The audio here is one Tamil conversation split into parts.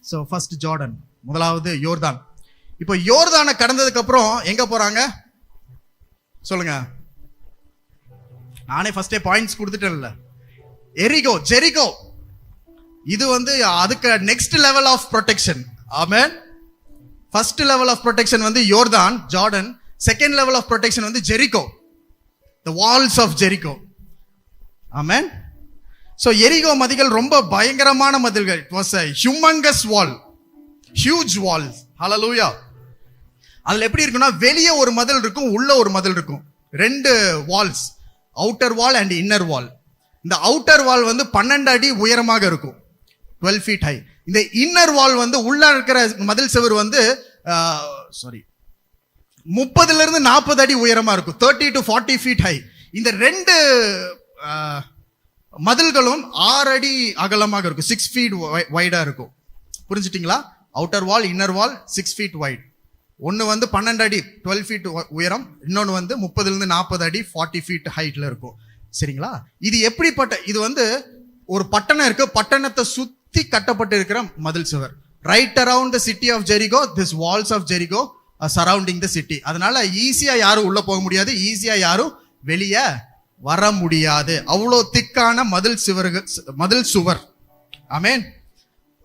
ஸோ ஃபர்ஸ்ட் ஜார்டன், முதலாவது யோர்தான். இப்போ யோர்தானை கடந்ததுக்கு அப்புறம் எங்க போறாங்க சொல்லுங்க? நானே ஃபர்ஸ்டே பாயிண்ட்ஸ் கொடுத்துட்டேன்ல. ஜெரிகோ. இது வந்து அதுக்கு next level of protection. Amen. First level of protection வந்து யோர்தான், Jordan. Second level of protection வந்து Jericho, the walls of Jericho. Amen. So எரிகோ மதில்கள் ரொம்ப பயங்கரமான மதில்கள். It was a humongous wall, huge wall. Hallelujah. அதுல எப்படி இருக்குன்னா, வெளியே ஒரு மதில் இருக்கும், உள்ள ஒரு மதில் இருக்கும். ரெண்டு walls, outer wall and inner wall. இந்த அவுட்டர் வால் வந்து 12 அடி உயரமாக இருக்கும், 12 feet ஹை. இந்த இன்னர் வால் வந்து உள்ள இருக்கிற மதில் செவர் வந்து 30 இருந்து 40 அடி உயரமா இருக்கும், 30 to 40 feet ஹை. இந்த ரெண்டு மதில்களும் 6 அடி அகலமாக இருக்கும், 6 feet வைடா இருக்கும். புரிஞ்சுட்டீங்களா? அவுட்டர் வால், இன்னர் வால் 6 feet வைட். ஒன்னு வந்து 12 அடி 12 feet உயரம், இன்னொன்னு வந்து 30 இருந்து 40 அடி 40 feet ஹைட்ல இருக்கும். சரிங்களா? இது எப்படிப்பட்ட, இது வந்து ஒரு பட்டணம் இருக்கு, பட்டணத்தை சுத்தி கட்டப்பட்டு இருக்கிற மதில் சுவர். Right around the city of Jericho, this walls of Jericho surrounding the city. அதனால ஈஸியா யாரும் உள்ள போக முடியாது, ஈஸியா யாரும் வெளியே வர முடியாது. அவ்வளோ திக்கான மதில் சுவர். ஆமென்.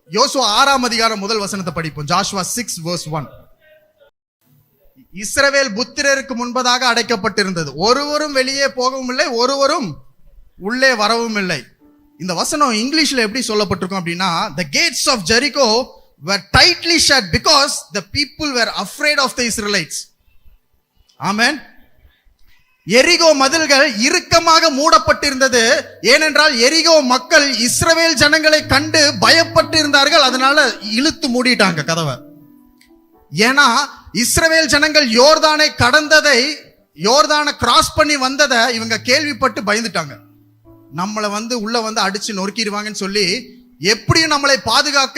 யோசுவா 6ஆம் அதிகாரம் முதல் வசனத்தை படிப்போம். Joshua 6 verse 1. இஸ்ரவேல் புத்திரருக்கு முன்பதாக அடைக்கப்பட்டிருந்தது, ஒருவரும் வெளியே போகவும் இல்லை, ஒருவரும் உள்ளே வரவும் இல்லை. இந்த வசனம் இங்கிலீஷ்ல எப்படி சொல்லப்பட்டிருக்கும் அப்படின்னா, the gates of Jericho were tightly shut because the people were afraid of the Israelites. ஆமென். எரிகோ மதில்கள் இறுக்கமாக மூடப்பட்டிருந்தது. ஏனென்றால் எரிகோ மக்கள் இஸ்ரவேல் ஜனங்களை கண்டு பயப்பட்டு இருந்தார்கள். அதனால இழுத்து மூடிட்டாங்க கதவை. ஏன்னா இஸ்ரவேல் ஜனங்கள் யோர்தானை கடந்ததை, யோர்தானை கிராஸ் பண்ணி வந்ததை இவங்க கேள்விப்பட்டு பயந்துட்டாங்க. நம்மளை வந்து உள்ள வந்து அடிச்சு நொறுக்கிடுவாங்கன்னு சொல்லி, எப்படியும் நம்மளை பாதுகாக்க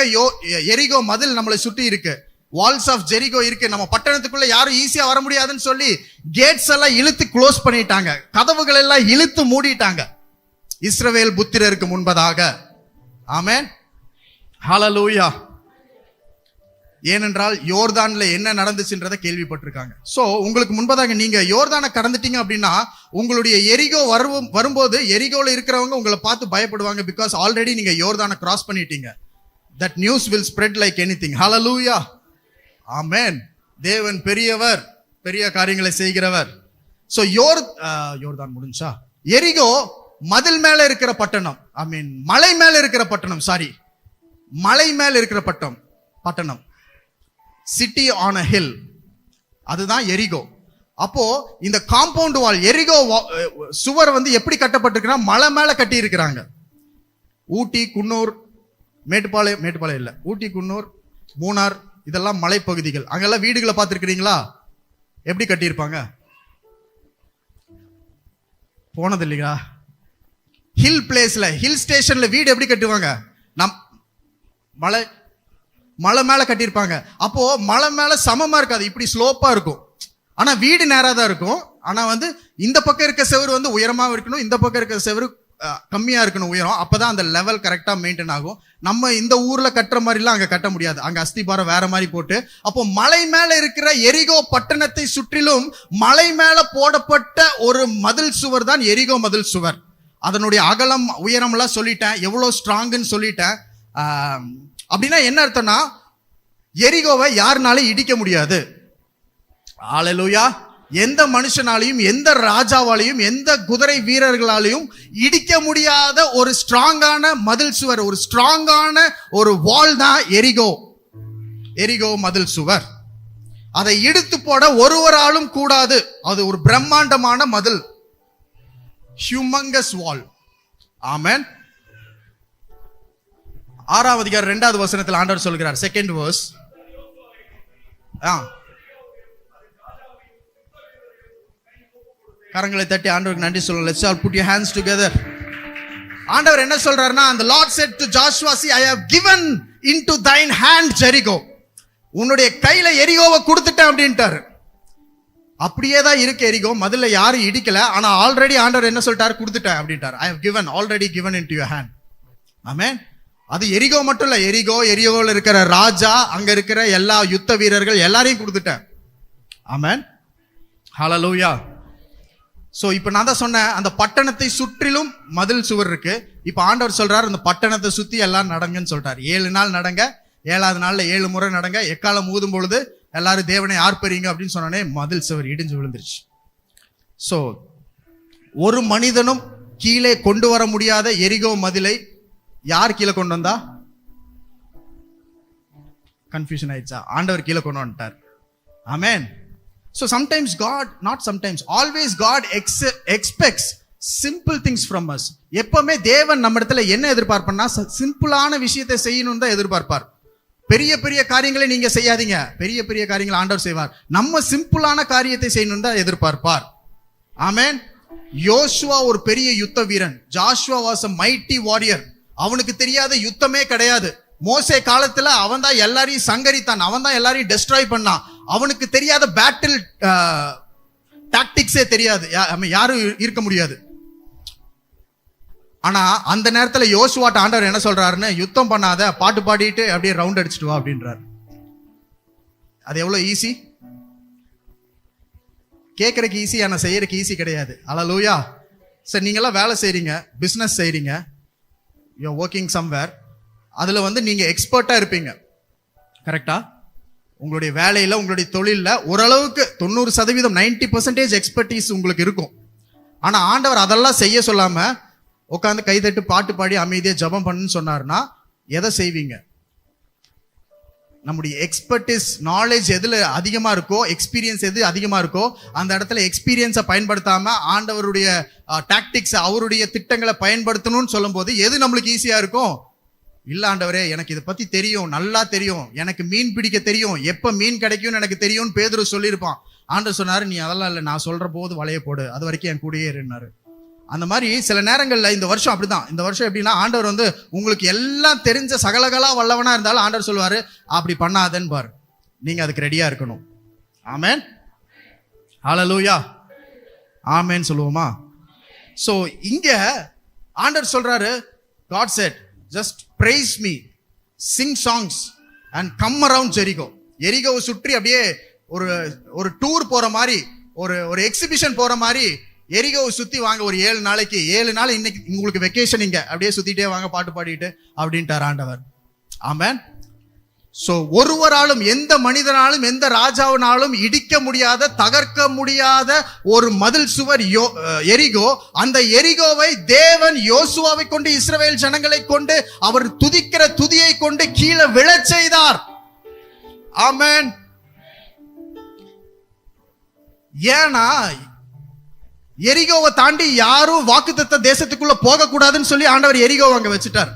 எரிகோ மதில் நம்மளை சுற்றி இருக்கு, வால்ஸ் ஆஃப் ஜெரிகோ இருக்கு, நம்ம பட்டணத்துக்குள்ள யாரும் ஈஸியா வர முடியாதுன்னு சொல்லி கேட்ஸ் எல்லாம் இழுத்து க்ளோஸ் பண்ணிட்டாங்க, கதவுகள் எல்லாம் இழுத்து மூடிட்டாங்க இஸ்ரவேல் புத்திரருக்கு முன்பதாக. ஆமென். ஹல்லேலூயா. ஏனென்றால் யோர்தான்ல என்ன நடந்துச்சுன்றதை கேள்விப்பட்டிருக்காங்க. சோ உங்களுக்கு முன்பதாக நீங்க யோர்தானை கடந்துட்டீங்க அப்படின்னா, உங்களுடைய எரிகோ வரும்போது எரிகோல இருக்கிறவங்க உங்களை பார்த்து பயப்படுவாங்க. பிகாஸ் ஆல்ரெடி நீங்க யோர்தானை கிராஸ் பண்ணிட்டீங்க. That news will spread like anything. Hallelujah. Amen. தேவன் பெரியவர், பெரிய காரியங்களை செய்கிறவர். சோ யோர்தான் முடிஞ்சா, எரிகோ மதில் மேல இருக்கிற பட்டணம், ஐ மீன் மலை மேல இருக்கிற பட்டணம், மலை மேல இருக்கிற பட்டணம், சிட்டி ஆன் அ ஹில், அதுதான் எரிகோ. அப்போ இந்த காம்பவுண்ட் வால், எரிகோ சுவர் வந்து எப்படி கட்டப்பட்டிருக்குன்னா, மலை மேல கட்டி இருக்கிறாங்க. ஊட்டி, குன்னூர், மேட்டுப்பாளையம் இல்ல, ஊட்டி, குன்னூர், மூணார், இதெல்லாம் மலைப்பகுதிகள். அங்கெல்லாம் வீடுகளை பார்த்துருக்கிறீங்களா? எப்படி கட்டியிருப்பாங்க? போனது இல்லையா? ஹில் பிளேஸ்ல, ஹில் ஸ்டேஷன்ல வீடு எப்படி கட்டுவாங்க? மலை மேல கட்டியிருப்பாங்க. அப்போ மலை மேல சமமா இருக்காது, இப்படி ஸ்லோப்பா இருக்கும். ஆனா வீடு நேரா தான் இருக்கும். ஆனா வந்து இந்த பக்கம் இருக்க செவரு வந்து உயரமா இருக்கணும், இந்த பக்கம் இருக்க செவரு கம்மியா இருக்கணும் உயரம். அப்பதான் அந்த லெவல் கரெக்டா மெயின்டைன் ஆகும். நம்ம இந்த ஊர்ல கட்டுற மாதிரிலாம் அங்க கட்ட முடியாது, அங்க அஸ்திபாரம் வேற மாதிரி போட்டு. அப்போ மலை மேல இருக்கிற எரிகோ பட்டணத்தை சுற்றிலும் மலை மேல போடப்பட்ட ஒரு மதில் சுவர் தான் எரிகோ மதில் சுவர். அதனுடைய அகலம், உயரம் எல்லாம் சொல்லிட்டேன், எவ்வளவு ஸ்ட்ராங்குன்னு சொல்லிட்டேன். அப்படின்னா என்ன அர்த்தம்னா, எரிகோவை யாருனாலும் இடிக்க முடியாது. ஹல்லேலூயா. எந்த மனுஷனாலையும், எந்த ராஜாவாலையும், எந்த குதிரை வீரர்களாலையும் இடிக்க முடியாத ஒரு ஸ்ட்ராங்கான மதில் சுவர், ஒரு ஸ்ட்ராங்கான ஒரு வால் தான் எரிகோ மதில் சுவர். அதை இடித்து போட ஒருவராலும் கூடாது. அது ஒரு பிரம்மாண்டமான மதில், ஹியூமங்கஸ் வால். ஆமென். 6ஆம் அதிகாரம் 2வது வசனத்தில் ஆண்டவர் சொல்கிறார், செகண்ட் வேர்ஸ். கரங்களை தட்டி ஆண்டவருக்கு நன்றி சொல்லுங்க. Let's all put your hands together. ஆண்டவர் என்ன சொல்றாருன்னா, the Lord said to Joshua, see, I have given into thine hand Jericho. உன்னுடைய கையில எரிகோவை கொடுத்துட்டேன் அப்படின்ட்டாரு. அப்படியே தான் இருக்கு எரிகோ, மதில்ல யாரும் இடிக்கல. ஆனா ஆல்ரெடி ஆண்டவர் என்ன சொல்லிட்டாரு? கொடுத்துட்டேன் அப்படின்ட்டாரு. I have given, already given into your hand. ஆமென். அது எரிகோ மட்டும் இல்ல, எரிகோவில் இருக்கிற ராஜா, அங்க இருக்கிற எல்லா யுத்த வீரர்கள் எல்லாரையும் கொடுத்துட்டேன். ஆமென், ஹல்லேலூயா. சோ இப்ப நான் தான் சொன்னேன், அந்த பட்டணத்தை சுற்றிலும் மதில் சுவர் இருக்கு. இப்ப ஆண்டவர் சொல்றாரு, அந்த பட்டணத்தை சுத்தி எல்லாம் நடங்கன்னு சொல்றாரு. 7 நாள் நடங்க, 7வது நாள்ல 7 முறை நடங்க, எக்காலம் ஊதும் பொழுது எல்லாரும் தேவனை ஆர்ப்பரிங்க அப்படின்னு சொன்னோடனே மதில் சுவர் இடிஞ்சு விழுந்துருச்சு. சோ ஒரு மனிதனும் கீழே கொண்டு வர முடியாத எரிகோ மதிலை யார் கீழே கொண்டு வந்தா? கன்ஃபியூஷன் ஆயிடுச்சா? ஆண்டவர் கீழே கொண்டு வந்துட்டார். ஆமென். So sometimes God, not sometimes, always God expects simple things from us. எப்பவுமே தேவன் நம்ம இடத்துல என்ன எதிர்பார்ப்பா? சிம்பிளான விஷயத்தை செய்யணும் தான் எதிர்பார்ப்பார். பெரிய பெரிய காரியங்களை நீங்க செய்யாதீங்க, பெரிய பெரிய காரியங்களை ஆண்டவர் செய்வார். நம்ம சிம்பிளான காரியத்தை செய்யணும் தான் எதிர்பார்ப்பார். ஆமென். யோசுவா ஒரு பெரிய யுத்த வீரன். Joshua was a mighty warrior. அவனுக்கு தெரியாத யுத்தமே கிடையாது. மோசே காலத்துல அவன் தான் எல்லாரையும் சங்கரித்தான், அவன் தான் எல்லாரையும் டெஸ்ட்ராய் பண்ணான். அவனுக்கு தெரியாத பேட்டில் டாக்டிக்ஸே தெரியாது, யாரும் இருக்க முடியாது. ஆனா அந்த நேரத்துல யோசுவாட்ட ஆண்டவர் என்ன சொல்றாருன்னு, யுத்தம் பண்ணாத, பாட்டு பாடிட்டு அப்படியே ரவுண்ட் அடிச்சுட்டு வா அப்படின்றாரு. அது எவ்வளவு ஈஸி? கேட்கறதுக்கு ஈஸி, ஆனா செய்யறதுக்கு ஈஸி கிடையாது. ஹல்லேலூயா. சரி, நீங்கெல்லாம் வேலை செய்றீங்க, பிசினஸ் செய்றீங்க, யூ ஆர் வொர்க்கிங் சம்வேர். அதுல நீங்க எக்ஸ்பர்ட்டா இருப்பீங்க, கரெக்டா? உங்களுடைய வேலையில, உங்களுடைய தொழில ஓரளவுக்கு 90%, 90% எக்ஸ்பர்டீஸ் உங்களுக்கு இருக்கும். ஆனா ஆண்டவர் அதெல்லாம் செய்ய சொல்லாம உட்காந்து கைதட்டு பாட்டு பாடி அமைதியா ஜெபம் பண்ணுன்னு சொன்னார்னா எதை செய்வீங்க? நம்முடைய எக்ஸ்பர்டிஸ், நாலேஜ் எதுல அதிகமா இருக்கோ, எக்ஸ்பீரியன்ஸ் எது அதிகமா இருக்கோ, அந்த இடத்துல எக்ஸ்பீரியன்ஸை பயன்படுத்தாம ஆண்டவருடைய டாக்டிக்ஸ், அவருடைய திட்டங்களை பயன்படுத்தணும்னு சொல்லும் போது எது நம்மளுக்கு ஈஸியா இருக்கும்? இல்ல ஆண்டவரே, எனக்கு இதை பத்தி தெரியும், நல்லா தெரியும், எனக்கு மீன் பிடிக்க தெரியும், எப்ப மீன் கிடைக்கும்னு எனக்கு தெரியும்னு பேதுரு சொல்லியிருப்பான். ஆண்டவர் சொன்னாரு, நீ அதெல்லாம் இல்லை, நான் சொல்ற போது வலைய போடு, அது வரைக்கும் என் கூடயே இருந்தாரு. அந்த மாதிரி சில நேரங்கள்ல இந்த வருஷம் அப்படிதான். இந்த வருஷம் எப்படின்னா, ஆண்டவர் உங்களுக்கு எல்லாம் தெரிஞ்ச சகலகலா வல்லவனா இருந்தாலும் ஆண்டவர் சொல்லுவாரு, அப்படி பண்ணாதன்னு பாரு, நீங்க அதுக்கு ரெடியா இருக்கணும். ஆமென், ஹல்லேலூயா, ஆமென் சொல்லுவோமா? சோ இங்க ஆண்டவர் சொல்றாரு, God said, just praise me, sing songs and come around Jericho. எரிகோவை சுற்றி அப்படியே ஒரு டூர் போற மாதிரி, ஒரு எக்ஸிபிஷன் போற மாதிரி எரிகோவை சுத்தி வாங்க. ஒரு 7 நாளைக்கு, 7 நாள் இன்னைக்கு உங்களுக்கு வெக்கேஷன், இங்க அப்படியே சுத்திட்டே வாங்க பாட்டு பாடிட்டு அப்படின்ட்டார் ஆண்டவர். ஆமென். சோ ஒருவராலும், எந்த மனிதனாலும், எந்த ராஜாவினாலும் இடிக்க முடியாத, தகர்க்க முடியாத ஒரு மதில் சுவர் எரிகோ. அந்த எரிகோவை தேவன் யோசுவாவை கொண்டு, இஸ்ரவேல் ஜனங்களை கொண்டு, அவர் துதிக்கிற துதியை கொண்டு கீழே விழச் செய்தார். ஆமென். ஏன்னா எரிகோவை தாண்டி யாரும் வாக்குத்தத்த தேசத்துக்குள்ள போக கூடாதுன்னு சொல்லி ஆண்டவர் எரிகோவை அங்க வச்சுட்டார்.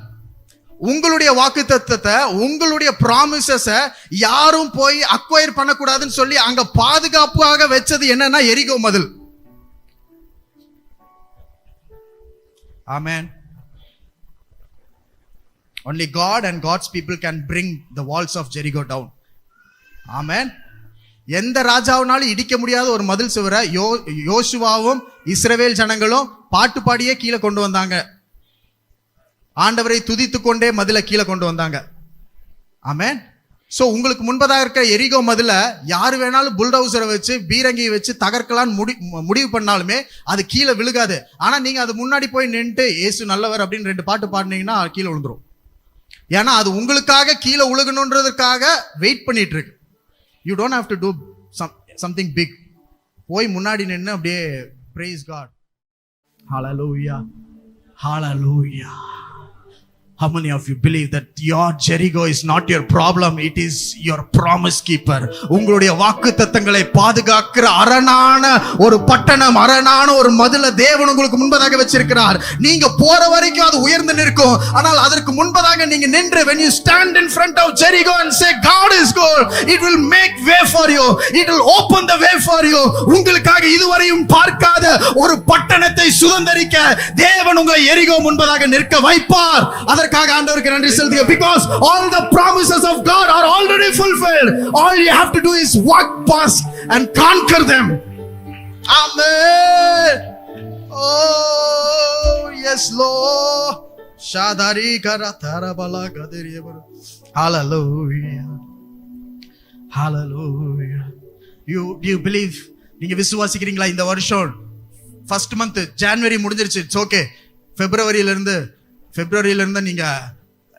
உங்களுடைய வாக்குத்தத்தத்தை, உங்களுடைய ப்ராமிசஸை யாரும் போய் அக்வயர் பண்ணக்கூடாதுன்னு சொல்லி அங்க பாதுகாப்பாக வச்சது என்னன்னா எரிகோ மதில். ஆமென். Only God and God's people can bring the walls of Jericho down. ஆமென். எந்த ராஜாவினாலும் இடிக்க முடியாத ஒரு மதில் சுவரை யோசுவாவும் இஸ்ரவேல் ஜனங்களும் பாட்டு பாடியே கீழே கொண்டு வந்தாங்க. ஆண்டவரை துதித்து கொண்டே மதில கீழே கொண்டு வந்தாங்க. ஆமென். சோ உங்களுக்கு முன்பதாக இருக்க எரிகோ மதில யாரு வேணாலும் புல்டவுசரை வச்சு, பீரங்கி வச்சு தகர்க்கலான்னு முடிவு பண்ணாலுமே அது கீழே விழுகாது. ஆனா நீங்க அது முன்னாடி போய் நின்று இயேசு நல்லவர் அப்படின்னு 2 பாட்டு பாடினீங்கன்னா கீழே விழுந்துரும். ஏன்னா அது உங்களுக்காக கீழே உழுகணுன்றதுக்காக வெயிட் பண்ணிட்டு இருக்கு. You don't have to do something big. போய் முன்னாடி நின்று அப்படியே praise God. Hallelujah, hallelujah. How many of you believe that your Jericho is not your problem, it is your promise keeper? உங்களுடைய வாக்குத்தத்தங்களை பாதுகாக்கிற அரணான ஒரு பட்டணம், அரணான ஒரு மதில தேவன் உங்களுக்கு முன்பதாக வச்சிருக்கிறார். நீங்க போற வரைக்கும் அது உயர்ந்து நிற்கும். ஆனால் அதற்கு முன்பதாக நீங்க நின்று, when you stand in front of Jericho and say God is good, it will make way for you, it will open the way for you. உங்களுக்காக இதுவரையும் பார்க்காத ஒரு பட்டணத்தை சுதந்தரிக்க தேவன் உங்களை எரிகோ முன்பதாக நிற்க வைப்பார். அதற்காக ஆண்டவருக்கு நன்றி செலுத்துங்க. Because all the promises of God are already fulfilled. All you have to do is walk past and conquer them. Amen. Oh yes Lord. ஷாதாரி கர தரபலா கதிரியவர். ஹalleluya, hallelujah. You believe? நீங்க விசுவாசிக்கிறீங்களா? இந்த வருஷம் ஃபர்ஸ்ட் மந்த் ஜனவரி முடிஞ்சிருச்சு. It's okay. பிப்ரவரியில இருந்து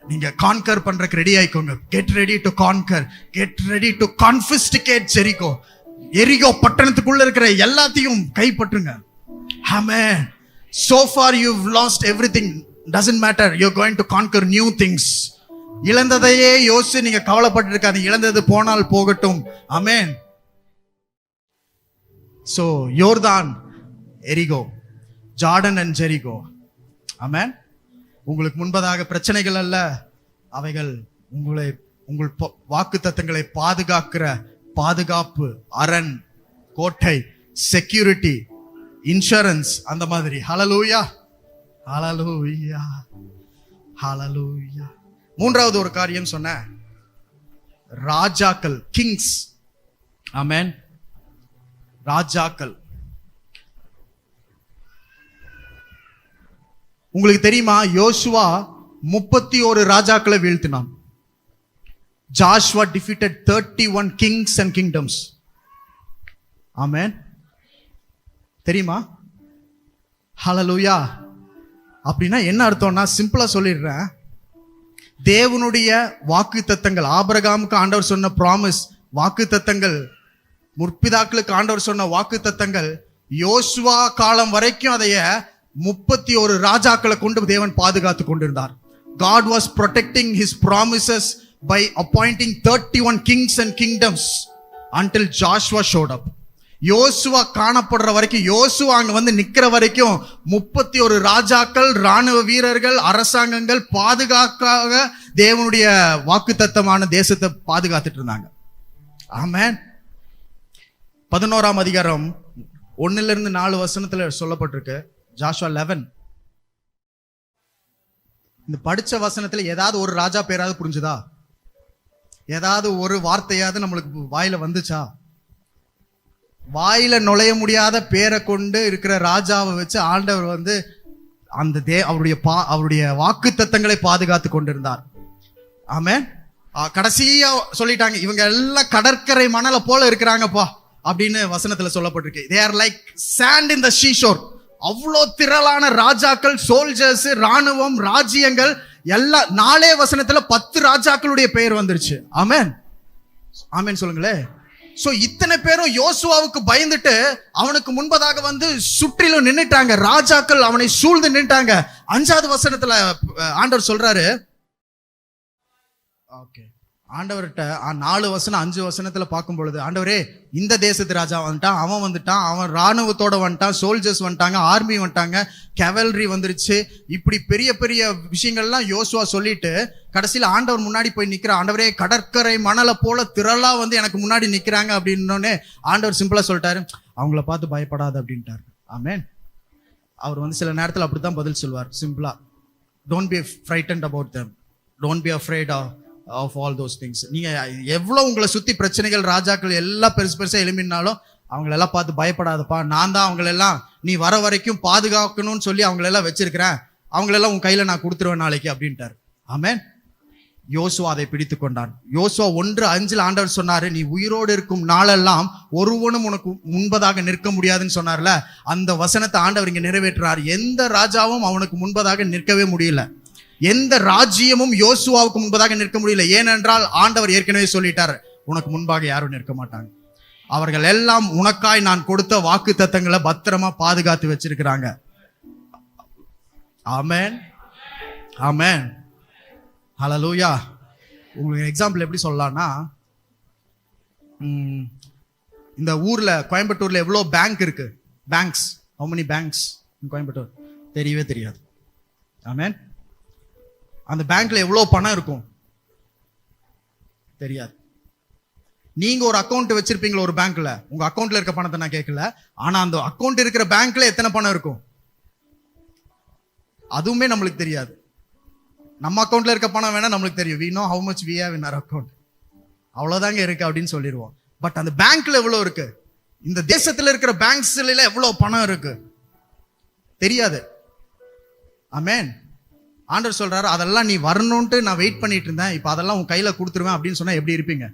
நீங்க கான்கர் பண்றதுக்கு ரெடி ஆயிக்கோங்க. Get ready to conquer, get ready to confiscate Jericho. எரிகோ பட்டணத்துக்குள்ள இருக்கிற எல்லாத்தையும் கைப்பற்றுங்க. ஆமென். So far you've lost everything, doesn't matter, you're going to conquer new things. இழந்ததையே யோசிச்சு நீங்க கவலைப்பட்டு இருக்காதீங்க. இழந்தது போனால் போகட்டும். ஆமென். So யோர்தான், எரிகோ, ஜார்டன் அண்ட் ஜெரிகோ. ஆமென். உங்களுக்கு முன்பதாக பிரச்சனைகள் அல்ல, அவைகள் உங்கள் வாக்குத்தத்தங்களை பாதுகாக்கிற பாதுகாப்பு, அரண், கோட்டை, செக்யூரிட்டி, இன்சூரன்ஸ், அந்த மாதிரி. ஹalleluya, ஹalleluya, ஹalleluya. மூன்றாவது ஒரு காரியம் சொன்ன, ராஜாக்கள், கிங்ஸ். ஆமென். ராஜாக்கள். உங்களுக்கு தெரியுமா, யோசுவா 31 ராஜாக்களை வீழ்த்தினான். Joshua defeated 31 kings and kingdoms. ஆமென். தெரியுமா? ஹalleluya. அப்படின்னா என்ன அர்த்தம்னா, சிம்பிளா சொல்லிடுறேன். தேவனுடைய வாக்குத்தத்தங்கள், ஆபிரகாமுக்கு ஆண்டவர் சொன்ன ப்ராமிஸ், வாக்குத்தத்தங்கள், முற்பிதாக்களுக்கு ஆண்டவர் சொன்ன வாக்குத்தத்தங்கள், யோசுவா காலம் வரைக்கும் அதைய 31 ராஜாக்களை கொண்டு தேவன் பாதுகாத்து கொண்டிருந்தார். God was protecting his promises by appointing 31 kings and kingdoms until Joshua showed up. யோசுவா காணப்படுற வரைக்கும், யோசுவா அங்க வந்து நிக்கிற வரைக்கும் 31 ராஜாக்கள், ராணுவ வீரர்கள், அரசாங்கங்கள் பாதுகாக்காக தேவனுடைய வாக்குத்தத்தமான தேசத்தை பாதுகாத்துட்டு இருந்தாங்க. ஆமென். 11ஆம் அதிகாரம் 1-4 சொல்லப்பட்டிருக்கு. ஜாஷுவா 11. இந்த படிச்ச வசனத்துல ஏதாவது ஒரு ராஜா பேராவது புரிஞ்சுதா? ஏதாவது ஒரு வார்த்தையாவது நம்மளுக்கு வாயில வந்துச்சா? வாயில நுழைய முடியாத பேரை கொண்டு இருக்கிற ராஜாவை வச்சு ஆண்டவர் வந்து அந்த அவருடைய வாக்குத்தத்தங்களை பாதுகாத்து கொண்டிருந்தார். ஆமென். கடைசியா சொல்லிட்டாங்க, இவங்க எல்லாம் கடற்கரை மணலை போல இருக்கிறாங்கப்பா அப்படின்னு வசனத்துல சொல்லப்பட்டிருக்கு. they are like sand in the seashore. அவ்வளோ திரளான ராஜாக்கள், சோல்ஜர்ஸ், ராணுவம், ராஜ்யங்கள் எல்லாம் 4 வசனத்துல 10 ராஜாக்களுடைய பெயர் வந்துருச்சு. ஆமென். ஆமென் சொல்லுங்களே. சோ இத்தனை பேரும் யோசுவாவுக்கு பயந்துட்டு அவனுக்கு முன்பதாக வந்து சுற்றிலும் நின்னுட்டாங்க. ராஜாக்கள் அவனை சூழ்ந்து நின்னுட்டாங்க. 5வது வசனத்துல ஆண்டவர் சொல்றாரு, ஓகே, ஆண்டவர்கிட்ட 4 வசனம் 5 வசனத்துல பார்க்கும் பொழுது, ஆண்டவரே இந்த தேசத்து ராஜா வந்துட்டான், அவன் வந்துட்டான், அவன் ராணுவத்தோட வந்துட்டான், சோல்ஜர்ஸ் வந்துட்டாங்க, ஆர்மி வந்துட்டாங்க, கேவல்ரி வந்துருச்சு, இப்படி பெரிய பெரிய விஷயங்கள்லாம் யோசுவா சொல்லிட்டு கடைசியில் ஆண்டவர் முன்னாடி போய் நிக்கிற, ஆண்டவரே கடற்கரை மணலை போல திரளா வந்து எனக்கு முன்னாடி நிக்கிறாங்க அப்படின்னோடனே ஆண்டவர் சிம்பிளா சொல்லிட்டாரு, அவங்கள பார்த்து பயப்படாது அப்படின்ட்டாரு. ஆமென். அவர் வந்து சில நேரத்தில் அப்படித்தான் பதில் சொல்வார், சிம்பிளா. Don't be frightened about them, don't be afraid of all those things. நீங்க எவ்வளவு உங்களை சுத்தி பிரச்சனைகள், ராஜாக்கள் எல்லாம் பெருசு பெருசா எழுப்பினாலும் அவங்களெல்லாம் பார்த்து பயப்படாதப்பா, நான் தான் அவங்களெல்லாம் நீ வர வரைக்கும் பாதுகாக்கணும்னு சொல்லி அவங்களெல்லாம் வச்சிருக்கிறேன், அவங்களெல்லாம் உன் கையில நான் கொடுத்துருவேன் நாளைக்கு அப்படின்ட்டார். ஆமென். யோசுவா அதை பிடித்து கொண்டான். யோசுவா 1:5 ஆண்டவர் சொன்னாரு, நீ உயிரோடு இருக்கும் நாளெல்லாம் ஒருவனும் உனக்கு முன்பதாக நிற்க முடியாதுன்னு சொன்னார்ல, அந்த வசனத்தை ஆண்டவர் இங்க நிறைவேற்றார். எந்த ராஜாவும் அவனுக்கு முன்பதாக நிற்கவே முடியல. எந்த ராஜ்யமும் யோசுவாவுக்கு முன்பதாக நிற்க முடியல. ஏனென்றால் ஆண்டவர் ஏற்கனவே சொல்லிட்டார், உனக்கு முன்பாக யாரும் நிற்க மாட்டாங்க. அவர்கள் எல்லாம் உனக்காய் நான் கொடுத்த வாக்கு தத்தங்களை பத்திரமா பாதுகாத்து வச்சிருக்கிறாங்க. ஆமென். ஆமென். ஹல்லேலூயா. உங்களுக்கு எக்ஸாம்பிள் எப்படி சொல்லலாம்னா, இந்த ஊர்ல கோயம்புத்தூர்ல எவ்வளோ பேங்க் இருக்கு? Banks, how many banks in Coimbatore? தெரியவே தெரியாது. ஆமென். அந்த பேங்க்ல எவ்வளோ பணம் இருக்கும் தெரியாது. நீங்க ஒரு அக்கௌண்ட் வச்சிருப்பீங்களா ஒரு பேங்க்ல, உங்க அக்கௌண்ட்ல இருக்க பணத்தை நான் கேட்கல, ஆனா அந்த அக்கௌண்ட் இருக்கிற பேங்க்ல எத்தனை பணம் இருக்கும் அதுவுமே நம்மளுக்கு தெரியாது. நம்ம அக்கௌண்ட்ல இருக்க பணம் வேணா நம்மளுக்கு தெரியும், we know how much we have in our account, அவ்வளவுதாங்க இருக்கு அப்படின்னு சொல்லிடுவோம். பட் அந்த பேங்க்ல எவ்வளவு இருக்கு, இந்த தேசத்துல இருக்கிற பேங்க்ஸ்ல எவ்வளவு பணம் இருக்கு தெரியாது. ஆமென். ஆண்டவர் சொல்றாரு, அதெல்லாம் நீ வரணும்ட்டு நான் வெயிட் பண்ணிட்டு இருந்தேன், இப்ப அதெல்லாம் உன் கையில கொடுத்துருவேன் அப்படின்னு சொன்னா எப்படி இருப்பீங்க?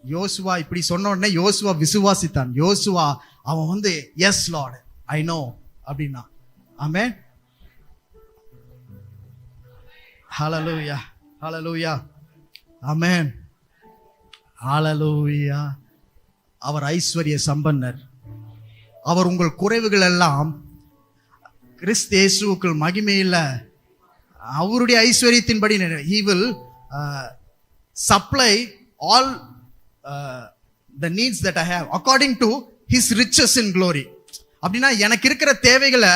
யோசுவா இப்படி சொன்ன உடனே யோசுவா விசுவாசித்தான். யோசுவா அவன் வந்து எஸ் லார்ட் ஐ நோ அப்படின்னா. ஆமென். ஹல்லேலூயா, ஹல்லேலூயா, ஆமென், ஹல்லேலூயா. அவர் ஐஸ்வர்ய சம்பன்னர். அவர் உங்கள் குறைவுகள் எல்லாம் கிறிஸ்து இயேசுவுக்குள் மகிமையில அவருடைய ஐஸ்வர்யத்தின்படி he will supply all the needs that I have according to his riches in glory. அப்படின்னா எனக்கு இருக்கிற தேவைகளை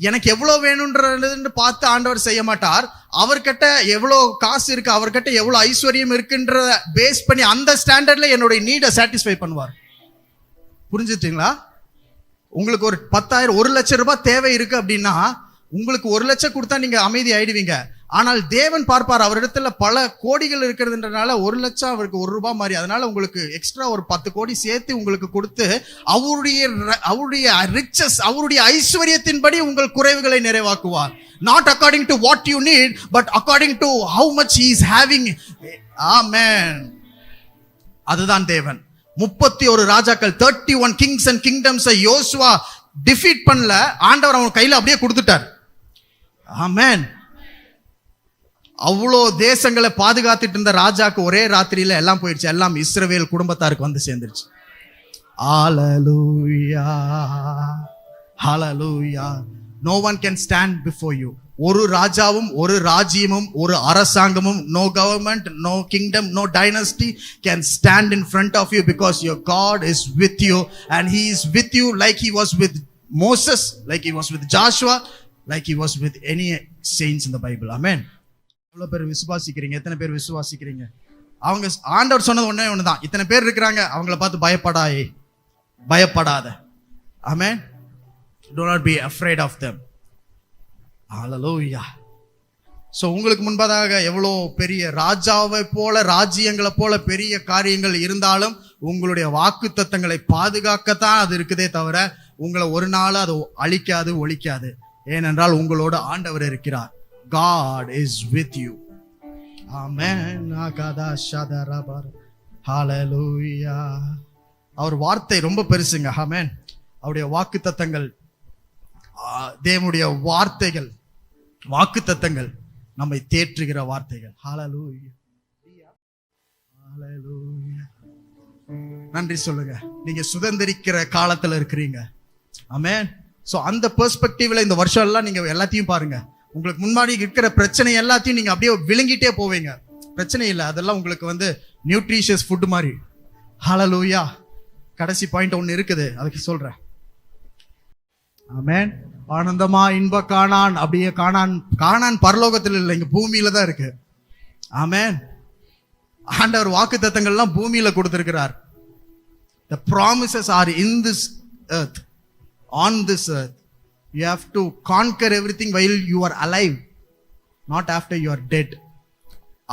எனக்கு எவ்வளவு வேணும்ன்றதுன்னு பார்த்து ஆண்டவர் செய்ய மாட்டார். அவர்கிட்ட எவ்வளவு காசு இருக்கு, அவர்கிட்ட எவ்வளவு ஐஸ்வர்யம் இருக்குன்ற பேஸ் பண்ணி அந்த ஸ்டாண்டர்ட்ல என்னுடைய நீடை சாட்டிஸ்ஃபை பண்ணுவார். புரிஞ்சுட்டீங்களா? உங்களுக்கு ஒரு 10,000 1,00,000 ரூபாய் தேவை இருக்கு அப்படின்னா உங்களுக்கு 1,00,000 கொடுத்தா நீங்க அமைதி ஆயிடுவீங்க. ஆனால் தேவன் பார்ப்பார், அவரிடத்துல பல கோடிகள் இருக்கிறதுன்றனால 1,00,000 அவருக்கு ₹1 மாதிரி. அதனால உங்களுக்கு எக்ஸ்ட்ரா ஒரு 10 கோடி சேர்த்து உங்களுக்கு கொடுத்து அவருடைய ரிச்சஸ், அவருடைய ஐஸ்வர்யத்தின்படி உங்கள் குறைவுகளை நிறைவாக்குவார். Not according to what you need, but according to how much he is having. Amen. அதுதான் தேவன். 31 ராஜாக்கள், 31 kings and kingdoms Joshua defeat பண்ணல. ஆண்டவர் அவன் கையில அப்படியே கொடுத்துட்டார். ஆமென். அவ்வளோ தேசங்களை பாதுகாத்துட்டு இருந்த ராஜாக்கு ஒரே ராத்திரியில எல்லாம் போயிடுச்சு. எல்லாம் இஸ்ரவேல் குடும்பத்தாருக்கு வந்து சேர்ந்துருச்சு. ஹல்லேலூயா, ஹல்லேலூயா. No one can stand before you. ஒரு ராஜாவும் ஒரு ராஜ்யமும் ஒரு அரசாங்கமும், no government, no kingdom, no dynasty can stand in front of you because your God is with you, and he is with you like he was with Moses, like he was with Joshua, like he was with any saints in the Bible. Amen. எவ்வளவு பேர் விசுவாசிக்கிறீங்க? எத்தனை பேர் விசுவாசிக்கிறீங்க? அவங்க ஆண்டவர் சொன்னது ஒண்ணுதான், இத்தனை பேர் இருக்கிறாங்க, அவங்கள பார்த்து பயப்படாத. Amen. Do not be afraid of them. Hallelujah. So உங்களுக்கு முன்பதாக எவ்வளோ பெரிய ராஜாவை போல, ராஜ்யங்களை போல பெரிய காரியங்கள் இருந்தாலும் உங்களுடைய வாக்குத்தத்தங்களை பாதுகாக்கத்தான் அது இருக்குதே தவிர உங்களை ஒரு நாள் அது அழிக்காது, ஒழிக்காது. ஏனென்றால் உங்களோட ஆண்டவர் இருக்கிறார். God is with you. Amen. Hallelujah. அவர் வார்த்தை ரொம்ப பெருசுங்க. Amen. அவருடைய வாக்குத்தத்தங்கள், தேவனுடைய வார்த்தைகள், வாக்குத்தத்தங்கள் நம்மை தேற்றுகிற வார்த்தைகள். ஹல்லேலூயா, ஹல்லேலூயா. நன்றி சொல்லுங்க. நீங்க சுதந்திரிக்கிற காலத்துல இருக்கிறீங்க. ஆமென். சோ அந்த பெர்ஸ்பெக்டிவ்ல இந்த வருஷம் எல்லாம் நீங்க எல்லாத்தையும் பாருங்க. உங்களுக்கு முன்னாடி இருக்கிற பிரச்சனை எல்லாத்தையும் நீங்க அப்படியே விழுங்கிட்டே போவீங்க. பிரச்சனை இல்லை, அதெல்லாம் உங்களுக்கு வந்து நியூட்ரிஷியஸ் ஃபுட் மாதிரி. ஹல்லேலூயா. கடைசி பாயிண்ட் ஒன்னு இருக்குது, அதுக்கு சொல்றேன். ஆமென். ஆனந்தமா இன்ப காணான், அப்படியே காணான் பரலோகத்தில் இல்லை, இங்க பூமியில தான் இருக்கு. ஆமென். ஆண்டவர் வாக்குத்தத்தங்கள்லாம் பூமியில கொடுத்திருக்கிறார். The promises are in this earth, on this earth. You have to conquer everything while you are alive, not after you are dead.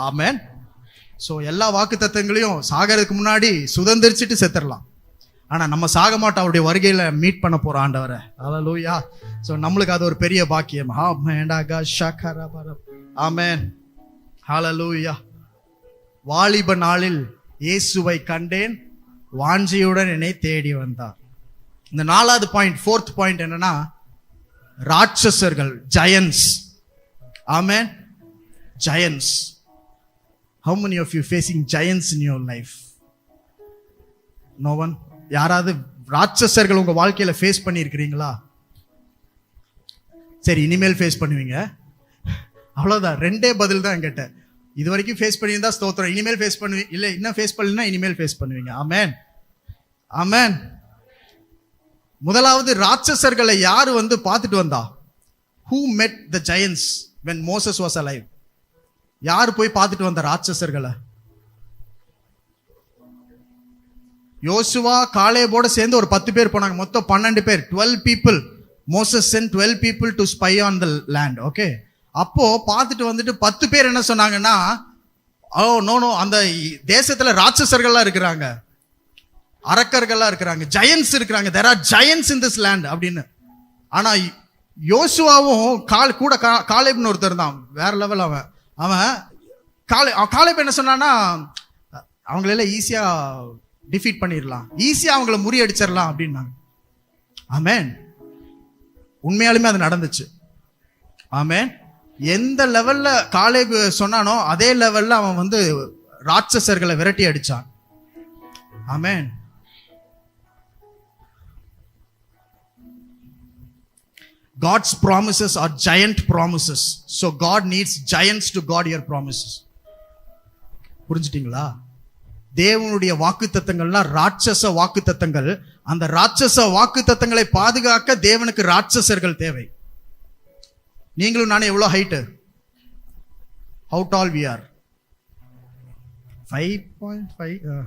Amen. So எல்லா வாக்குத்தத்தங்களையும் சாகிறதுக்கு முன்னாடி சுதந்திரிச்சிட்டு செத்துறலாம். ஆனா நம்ம சாக மாட்டோம், அவருடைய வருகையில மீட் பண்ண போறோம் ஆண்டவரை. ஹல்லேலூயா. சோ நம்மளுக்கு அது ஒரு பெரிய பாக்கியம். ஆமென். ஹல்லேலூயா. வாலிப நாளில் இயேசுவை கண்டேன், வாஞ்சையுடன் என்னை தேடி வந்தார். இந்த 4வது பாயிண்ட், 4th பாயிண்ட் என்னன்னா ராட்சசர்கள், giants. Amen. Giants. How many of you facing giants in your life? No one. யாராவது ராட்சசர்கள் உங்க வாழ்க்கையில ஃபேஸ் பண்ணி இருக்கிறீங்களா? சரி, இனிமேல் ஃபேஸ் பண்ணுவீங்க. அவ்வளவுதான், 2 பதில் தான் என்கிட்ட. இது வரைக்கும் ஃபேஸ் பண்ணியிருந்தா ஸ்தோத்திரம். இனிமேல் ஃபேஸ் பண்ணுவீங்க, இல்ல இன்னும் ஃபேஸ் பண்ணலன்னா இனிமேல் ஃபேஸ் பண்ணுவீங்க. ஆமென், ஆமென். முதலாவது ராட்சசர்களை யாரு வந்து பார்த்துட்டு வந்தா? Who met the giants when Moses was alive? யாரு போய் பார்த்துட்டு வந்த ராட்சசர்களை? யோசுவா காலேபோட சேர்ந்து ஒரு 10 பேர் போனாங்க. மொத்தம் 12 பேர், 12 people. Moses sent 12 people to spy on the land. Okay. அப்போ பார்த்துட்டு வந்துட்டு 10 பேர் என்ன சொன்னாங்கன்னா, ஓ நோ, அந்த தேசத்துல ராட்சசர்கள்லாம் இருக்கிறாங்க. அரக்கர்கள்லாம் இருக்கிறாங்க, ஜெயன்ஸ் இருக்கிறாங்க, there are giants in this land அப்படின்னு. ஆனா யோசுவாவும் கூட காலேப்னு ஒருத்தர் தான், வேற லெவல். அவன் காலேப் என்ன சொன்னான்னா, அவங்களெல்லாம் ஈஸியா டிஃபீட் பண்ணிடலாம், ஈஸியா அவங்கள முறியடிச்சிடலாம் அப்படின்னாங்க. ஆமென். உண்மையாலுமே அது நடந்துச்சு. ஆமென். எந்த லெவல்ல காலேப் சொன்னானோ அதே லெவல்ல அவன் வந்து ராட்சசர்களை விரட்டி அடிச்சான். ஆமென். God's promises are giant promises. So God needs giants to guard your promises. புரிஞ்சுட்டீங்களா? தேவனுடைய வாக்குத்தத்தங்கள்லாம் ராட்சச வாக்குத்தத்தங்கள். அந்த ராட்சச வாக்குத்தத்தங்களை பாதுகாக்க தேவனுக்கு ராட்சசர்கள் தேவை. நீங்களும் நானே எவ்வளவு height? How tall we are? 5.5.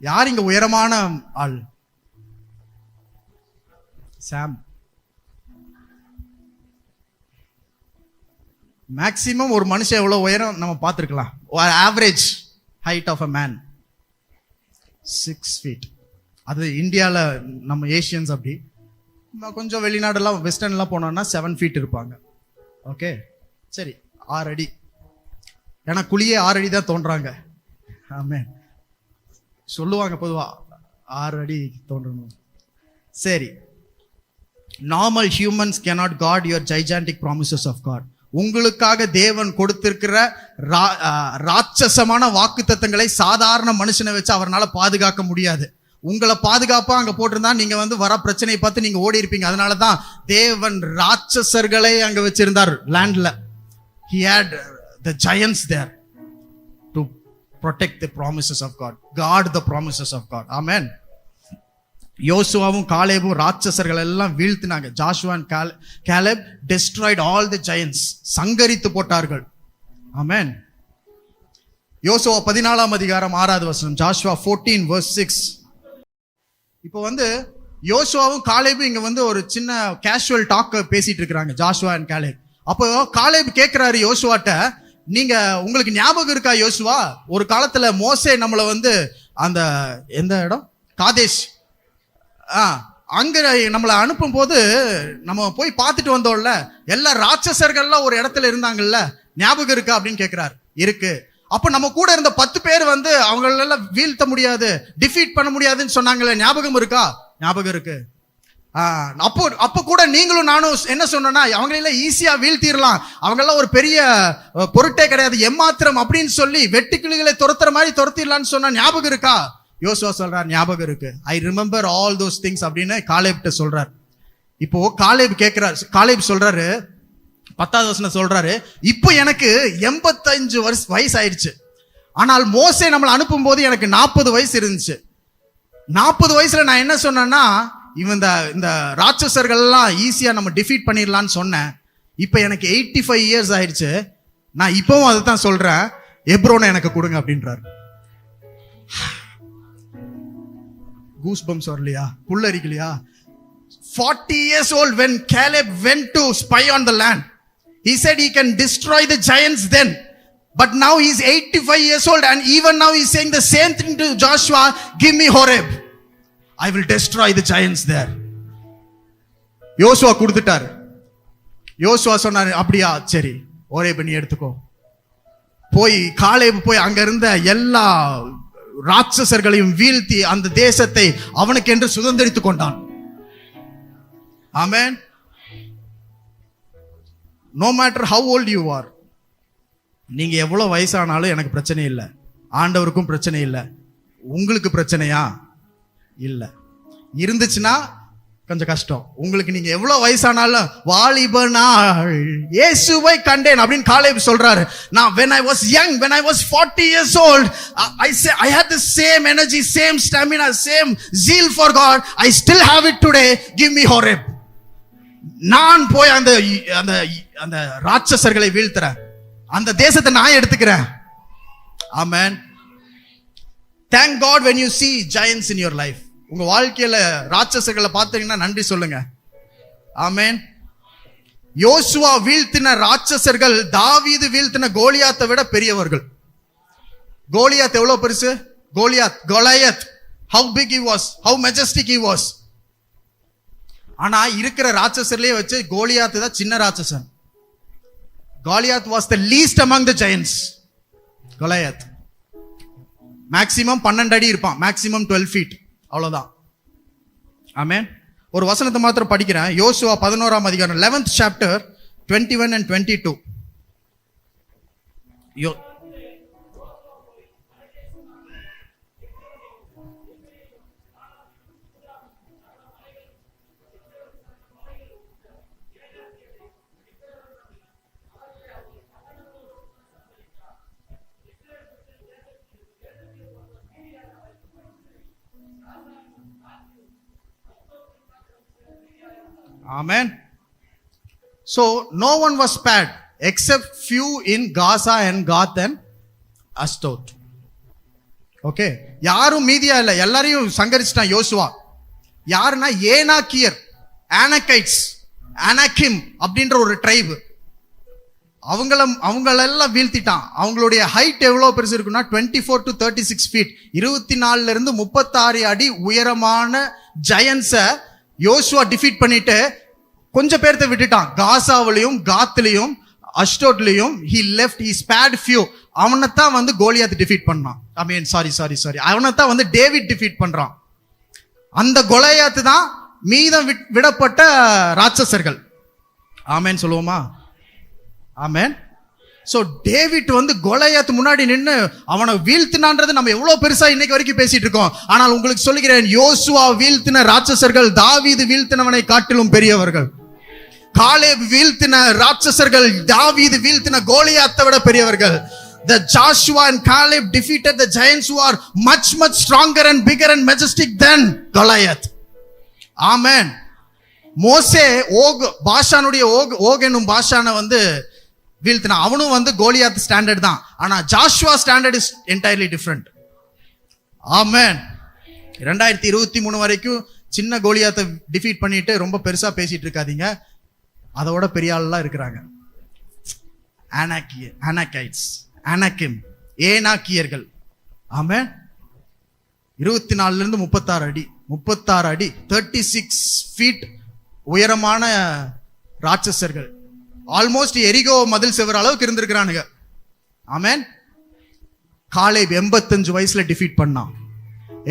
யார் இங்க உயரமான ஆள்? சாம். மேக்சிமம் ஒரு மனுஷன் எவ்வளவு உயரம் நம்ம பார்த்துருக்கலாம். Average height of a man 6 feet. அது இந்தியாவில் நம்ம ஏஷியன்ஸ் அப்படி, கொஞ்சம் வெளிநாடுலாம் வெஸ்டர்ன்லாம் போனோம்னா 7 feet இருப்பாங்க. ஓகே, சரி, 6 அடி. ஏன்னா குழியே 6 அடி தான் தோன்றாங்க. ஆமென். சொல்லுவாங்க பொதுவா 6 அடி தோன்றணும். சரி, normal humans cannot guard your gigantic promises of God. உங்களுக்காக தேவன் கொடுத்திருக்கிற ராட்சசமான வாக்குத்தத்தங்களை சாதாரண மனுஷனை வச்சு அவரால் பாதுகாக்க முடியாது. உங்களை பாதுகாப்பா அங்க போட்டிருந்தா நீங்க வந்து வர பிரச்சனையை பார்த்து நீங்க ஓடி இருப்பீங்க. அதனாலதான் தேவன் ராட்சசர்களை அங்க வச்சிருந்தார் லேண்ட்ல. He had the giants there to protect the promises of God, guard the promises of God. Amen. யோசுவாவும் காலேபும் ராட்சசர்கள் எல்லாம் வீழ்த்தினாங்க. Joshua and Caleb destroyed all the giants. சங்கரித்து போட்டார்கள். ஆமென். யோசுவா 14 அதிகாரம் 6வது வசனம். Joshua 14 verse 6. இப்போ வந்து யோசுவாவும் காலேபும் இங்க வந்து ஒரு சின்ன கேஷுவல் டாக் பேசிட்டு இருக்காங்க, ஜாஷுவா and Caleb. அப்போ காலேப் கேட்கிறாரு யோசுவாட்ட, நீங்க உங்களுக்கு ஞாபகம் இருக்கா யோசுவா, ஒரு காலத்துல மோசே நம்மள வந்து அந்த எந்த இடம், காதேஷ், அங்க நம்மளை அனுப்பும் போது நம்ம போய் பார்த்துட்டு வந்தோம்ல, எல்லா ராட்சசர்கள்லாம் ஒரு இடத்துல இருந்தாங்கல்ல, ஞாபகம் இருக்கா அப்படின்னு கேட்கிறாரு. இருக்கு. அப்ப நம்ம கூட இருந்த 10 பேர் வந்து அவங்களெல்லாம் வீழ்த்த முடியாது, டிஃபீட் பண்ண முடியாதுன்னு சொன்னாங்கல்ல, ஞாபகம் இருக்கா? ஞாபகம் இருக்கு. அப்போ கூட நீங்களும் நானும் என்ன சொன்னோம்னா, அவங்களெல்லாம் ஈஸியா வீழ்த்திடலாம், அவங்கெல்லாம் ஒரு பெரிய பொருட்டே கிடையாது, எம்மாத்திரம் அப்படின்னு சொல்லி வெட்டுக்கிளிகளை துரத்துற மாதிரி துரத்திடலான்னு சொன்னா ஞாபகம் இருக்கா? யோசுவா சொல்றார், ஞாபகம் இருக்கு. I remember all those things அப்படின்னு காலேப்ட்ட சொல்றார். இப்போ காலேப் சொல்றாரு, 10வது வசனம் சொல்றாரு, இப்போ எனக்கு 85 வயசு ஆயிடுச்சு, ஆனால் மோசே நம்மளை அனுப்பும் போது எனக்கு 40 வயசு இருந்துச்சு. 40 வயசுல நான் என்ன சொன்னேன்னா, இந்த ராட்சசர்கள் எல்லாம் ஈஸியா நம்ம டிஃபீட் பண்ணிடலாம்னு சொன்னேன். இப்போ எனக்கு 85 இயர்ஸ் ஆயிடுச்சு, நான் இப்பவும் அதை தான் சொல்றேன், எப்ரோனை எனக்கு கொடுங்க அப்படின்றாரு. கூஸ் பம்ஸ் வரலையா? புல்லரிக்கலையா? 40 years old when Caleb went to spy on the land. He said he can destroy the giants then. But now he's 85 years old and even now he's saying the same thing to Joshua, give me Horeb. I will destroy the giants there. யோசுவா கொடுத்துட்டார். யோசுவா சொன்னாரு, அப்படியா, சரி, ஹோரேப் நீ எடுத்துக்கோ. போய் காலேப் போய் அங்க இருந்த எல்லா ராட்சசர்களையும் வீழ்த்தி அந்த தேசத்தை அவனுக்கு என்று சுதந்திரித்துக் கொண்டான். ஆமென். No matter how old you are, நீங்க எவ்வளவு வயசானாலும் எனக்கு பிரச்சனை இல்லை, ஆண்டவருக்கும் பிரச்சனை இல்லை. உங்களுக்கு பிரச்சனையா? இல்ல. இருந்துச்சுன்னா கொஞ்சம் கஷ்டம். உங்களுக்கு நீங்க எவ்வளவு வயசானாலும் வாலிப நாள் இயேசுவை கண்டேன் அப்படின்னு காலேப் சொல்றாரு. நான் when I was young, when I was 40 years old, I had the same energy, same stamina, same zeal for God. I still have it today. Give me Horeb. நான் போய் அந்த அந்த அந்த ராட்சசர்களை வீழ்த்துறேன், அந்த தேசத்தை நான் எடுத்துக்கிறேன். Amen. Thank God when you see giants in your life. உங்க வாழ்க்கையில ராட்சசர்களை பார்த்தீங்கன்னா நன்றி சொல்லுங்க. ஆமென். யோசுவா வீழ்த்தின ராட்சசர்கள் தாவீது வீழ்த்தின கோலியாத்தை விட பெரியவர்கள். கோலியாத் எவ்வளவு பெருசு? Goliath how big he was, how majestic he was. ஆனா இருக்கிற ராட்சசர்லயே வச்சு கோலியாத் தான் சின்ன ராட்சசன். Goliath was the least among the giants. Goliath maximum 12 அடி இருப்பான், மேக்ஸிமம் 12 feet, அவ்வளவுதான். ஆமென். ஒரு வசனத்தை மாத்திரம் படிக்கிறேன். யோசுவா 11ஆம் அதிகாரம் 11th chapter 21 and 22. Amen. So no one was spared except few in Gaza and Gath and Ashdod. Okay, யாரும் மீதியா இல்ல, எல்லாரையும் சங்கரிச்சிட்டான் யோசுவா. யாருன்னா ஏனாக்கியர், ஆனகைட்ஸ், அனாகிம் அப்படின்ற ஒரு ட்ரைப். அவங்களெல்லாம் வீழ்த்திட்டான். அவங்களுடைய ஹைட் எவ்வளவு பெருசு இருக்குன்னா 24 to 36 feet, 24 இருந்து 36 அடி உயரமான ஜெயன்ஸை யோசுவா டிஃபீட் பண்ணிட்டு கொஞ்சம் பேர்த்த விட்டுட்டான். காசாவிலையும் காத்லயும் அஷ்டோட்லயும் he left, he spared few. அவனைத்தான் வந்து கோலியாத் டிஃபீட் பண்ணான். ஐ மீன் சாரி அவனைத்தான் வந்து டேவிட் டிஃபீட் பண்றான். அந்த கோலியாத் தான் மீதம் விடப்பட்ட ராட்சசர்கள். ஆமென் சொல்லுவோமா? ஆமென். சோ டேவிட் வந்து கோலியாத் முன்னாடி நின்னு அவனை வீழ்த்தினான்றது நம்ம எவ்வளவு பெருசா இன்னைக்கு வரைக்கும் பேசிட்டு இருக்கோம். ஆனால் உங்களுக்கு சொல்லுகிறேன், யோசுவா வீழ்த்தின ராட்சசர்கள் தாவீது வீழ்த்தினவனை காட்டிலும் பெரியவர்கள். காலேப் வீழ்த்தின ராட்சசர்கள் தாவீது வீழ்த்தின கோலியாத்தை விட பெரியவர்கள். The Joshua and Caleb defeated the giants who are much stronger and bigger and majestic than Goliath. Amen. மோசே பாஷானுடைய ஓக் என்னும் பாஷானை வந்து வீழ்த்தினா. அவனும் வந்து கோலியாத் ஸ்டாண்டர்ட் தான். ஆனா Joshua standard is entirely different. Amen. 2023 வரைக்கும் சின்ன கோலியாத்தை டிஃபீட் பண்ணிட்டு ரொம்ப பெருசா பேசிட்டு இருக்காதீங்க. அதோட பெரிய ஆள்லாம் இருக்கிறாங்க. அனாகைட்ஸ், அனாகிம், ஏனாக்கியர்கள். ஆமென். 24 இருந்து 36 அடி 36 feet உயரமான ராட்சசர்கள். ஆல்மோஸ்ட் எரிகோ மதில் செவர் அளவுக்கு இருந்திருக்கிறானுங்க. ஆமென். காலேப் 85 வயசுல டிஃபீட் பண்ணான்.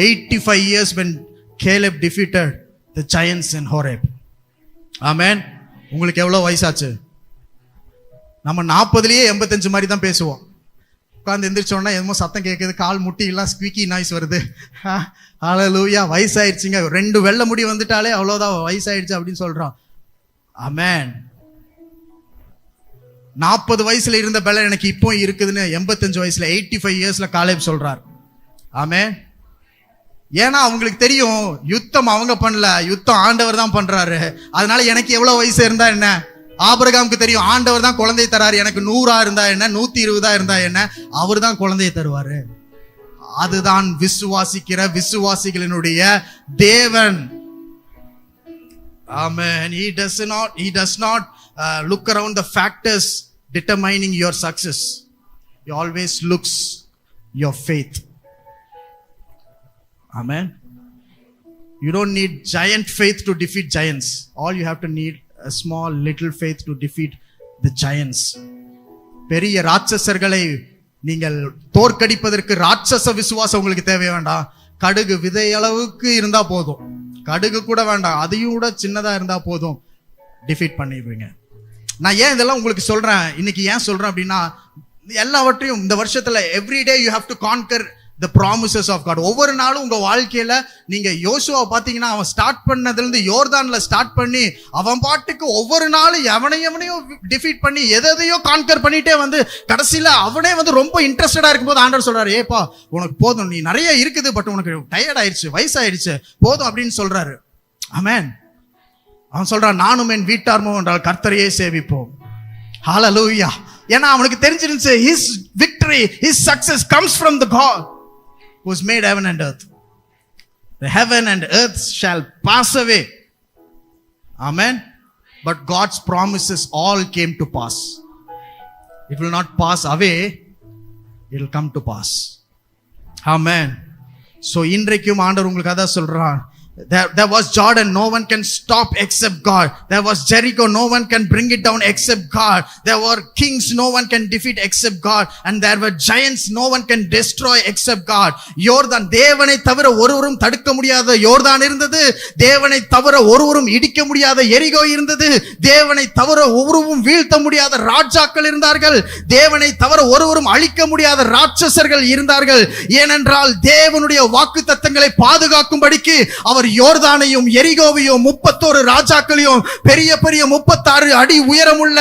85 years when Caleb defeated the giants in Horeb. ஆமென். உங்களுக்கு எவ்வளவு வயசாச்சு? நம்ம 40லயே 85 மாதிரி தான் பேசுவோம். உட்கார்ந்து எந்திரிச்சோன்னா என்னமோ சத்தம் கேட்குது, கால் முட்டி எல்லாம் ஸ்குவீக்கி நாய்ஸ் வருது. ஹல்லேலூயா, வயசாயிடுச்சுங்க. 2 வெள்ளை முடி வந்துட்டாலே அவ்வளவுதான் வயசாயிடுச்சு அப்படின்னு சொல்றோம். ஆமென். 40 வயசுல இருந்த பலன் எனக்கு இப்போ இருக்குதுன்னு 85 வயசுல 85 இயர்ஸ்ல காலேப் சொல்றார். ஆமென். ஏன்னா அவங்களுக்கு தெரியும் யுத்தம் அவங்க பண்ணல, யுத்தம் ஆண்டவர் தான் பண்றாரு. அதனால எனக்கு எவ்வளவு வயசு இருந்தா என்ன? ஆபிரகாமுக்கு தெரியும் ஆண்டவர் தான் குழந்தை தராரு. எனக்கு 100 இருந்தா என்ன, 120 இருந்தா என்ன, அவர் தான் குழந்தையை தருவாரு. அதுதான் விசுவாசிக்கிற விசுவாசிகளினுடைய தேவன். Amen. He does not look around the factors determining your success. He always looks your faith. Amen. You don't need giant faith to defeat giants. All you have to need a small little faith to defeat the giants. பெரிய ராட்சசர்களை நீங்கள் தோற்கடிப்பதற்கு ராட்சச விசுவாசம் உங்களுக்கு தேவை வேண்டாம். கடுகு விதை அளவுக்கு இருந்தா போதும். கடுகு கூட வேண்டாம், அதையும் கூட சின்னதா இருந்தா போதும், டிஃபீட் பண்ணிடுவீங்க. நான் ஏன் இதெல்லாம் உங்களுக்கு சொல்றேன், இன்னைக்கு ஏன் சொல்றேன் அப்படின்னா, எல்லாவற்றையும் இந்த வருஷத்துல everyday you have to conquer the promises of God. ஒவ்வொரு நாளும் உங்க வாழ்க்கையில நீங்க யோசுவா பாத்தீங்கன்னா, அவன் ஸ்டார்ட் பண்ணதுல இருந்து யோர்தான்ல ஸ்டார்ட் பண்ணி அவன் பாட்டுக்கு ஒவ்வொரு நாளும் எவனையும் டிஃபீட் பண்ணி எதையோ கான்கர் பண்ணிட்டே வந்து கடைசியில அவனே வந்து ரொம்ப இன்ட்ரெஸ்டடா இருக்கும்போது ஆண்டவர் சொல்றாரு, ஏப்பா உனக்கு போதும், நீ நிறைய இருக்குது, பட் உனக்கு டயர்ட் ஆயிடுச்சு, வயசாயிடுச்சு, போதும் அப்படின்னு சொல்றாரு. ஆமென். அவன் சொல்றான், நானும் என் வீட்டார்மும் என்றால் கர்த்தரையே சேவிப்போம். ஹல்லேலூயா. ஏன்னா அவனுக்கு தெரிஞ்சிருந்துச்சு, his victory, his success comes from the God who has made heaven and earth. The heaven and earth shall pass away. Amen. But God's promises all came to pass. It will not pass away, it will come to pass. Amen. So இன்றைக்கும் ஆண்டவர் உங்களுக்கு அதான் சொல்றான். There was Jordan, no one can stop except God. There was Jericho, no one can bring it down except God. There were kings, no one can defeat except God. And there were giants, no one can destroy except God. யோர்தான், தேவனை தவிர ஒருவரும் தடுக்க முடியாத யோர்தான் இருந்தது. தேவனை தவிர ஒருவரும் இடிக்க முடியாத எரிகோ இருந்தது. தேவனை தவிர ஒருவரும் வீழ்த்த முடியாத ராஜாக்கள் இருந்தார்கள். தேவனை தவிர ஒருவரும் அழிக்க முடியாத ராட்சசர்கள் இருந்தார்கள். ஏனென்றால் தேவனுடைய வாக்குத்தத்தங்களை பாதுகாக்கும்படிக்கு அவர் யோர்தானையும் எரிகோவையும் 31 ராஜாக்களையும் பெரிய பெரிய 36 அடி உயரமுள்ள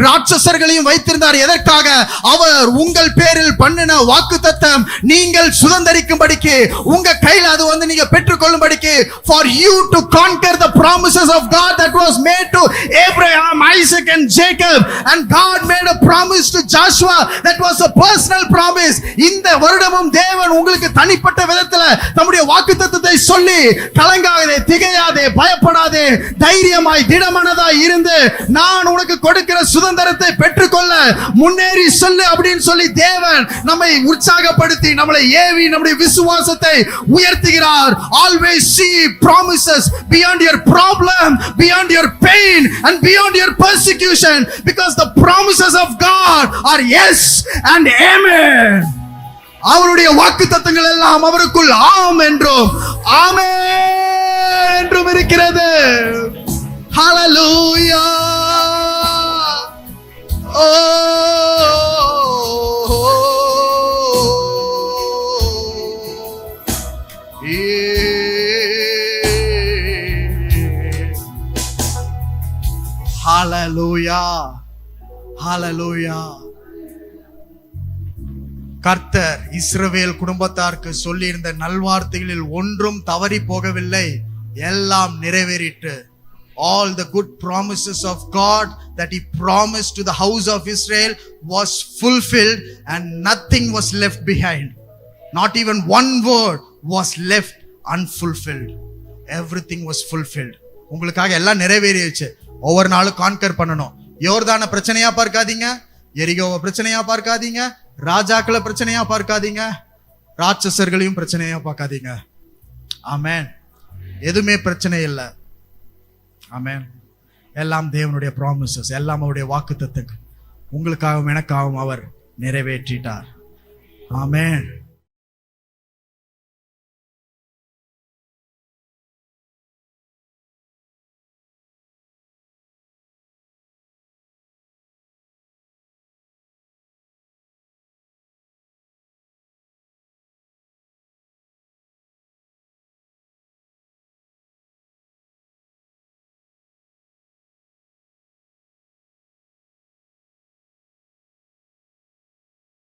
ராட்சசர்களையும் வைத்திருந்தார். எதற்காக? அவர் உங்கள் பேரில் பண்ணின வாக்குத்தத்தம் நீங்கள் சுதந்தரிக்கும்படிக்கு, உங்க கையில் அது நீங்க பெற்றுக்கொள்ளும்படிக்கு, for you to conquer the promises of God that was made to Abraham, Isaac and Jacob, and God made a promise to Joshua that was a personal promise. இந்த வருடமும் தேவன் உங்களுக்கு தனிப்பட்ட விதத்தில் தம்முடைய வாக்குத்தத்தத்தை சொல்லி, கலங்காதே, திகையாதே, பயப்படாதே, தைரியமாய் திடமனதாய் இருந்து நான் உனக்கு கொடுக்கிற சுதந்திரத்தை பெற்றுக்கொள்ள முன்னேறி செல்லு அப்படின்னு சொல்லி தேவன் நம்மை உற்சாகப்படுத்தி நம்மளை ஏவி நம்முடைய விசுவாசத்தை உயர்த்துகிறார். Always see promises beyond your problem, beyond your pain and beyond your persecution, because the promises of God are yes and amen. அவருடைய வாக்குத்தத்தங்கள் எல்லாம் அவருக்குள் ஆம் என்றும் ஆமென் என்றும் இருக்கிறது. ஹல்லேலூயா. ஓ ஹல்லேலூயா. ஹல்லேலூயா. கர்த்தர் இஸ்ரவேல் குடும்பத்தாருக்கு சொல்லியிருந்த நல்வார்த்தைகளில் ஒன்றும் தவறி போகவில்லை, எல்லாம் நிறைவேறிட்டு. All the good promises of God that he promised to the house of Israel was fulfilled and nothing was left behind. Not even one word was left unfulfilled. Everything was fulfilled. உங்களுக்காக எல்லாம் நிறைவேறிடுச்சு. ஒவ்வொரு நாளும் கான்கர் பண்ணணும். யோர்தான பிரச்சனையா பார்க்காதீங்க, எரிகோவை பிரச்சனையா பார்க்காதீங்க, ராஜாக்களை பிரச்சனையா பார்க்காதீங்க, ராட்சசர்களையும் பிரச்சனையா பார்க்காதீங்க. ஆமென். எதுவுமே பிரச்சனை இல்லை. ஆமென். எல்லாம் தேவனுடைய ப்ராமிசஸ், எல்லாம் அவருடைய வாக்குத்தத்தங்கள் உங்களுக்காகவும் எனக்காகவும் அவர் நிறைவேற்றிட்டார். ஆமென்.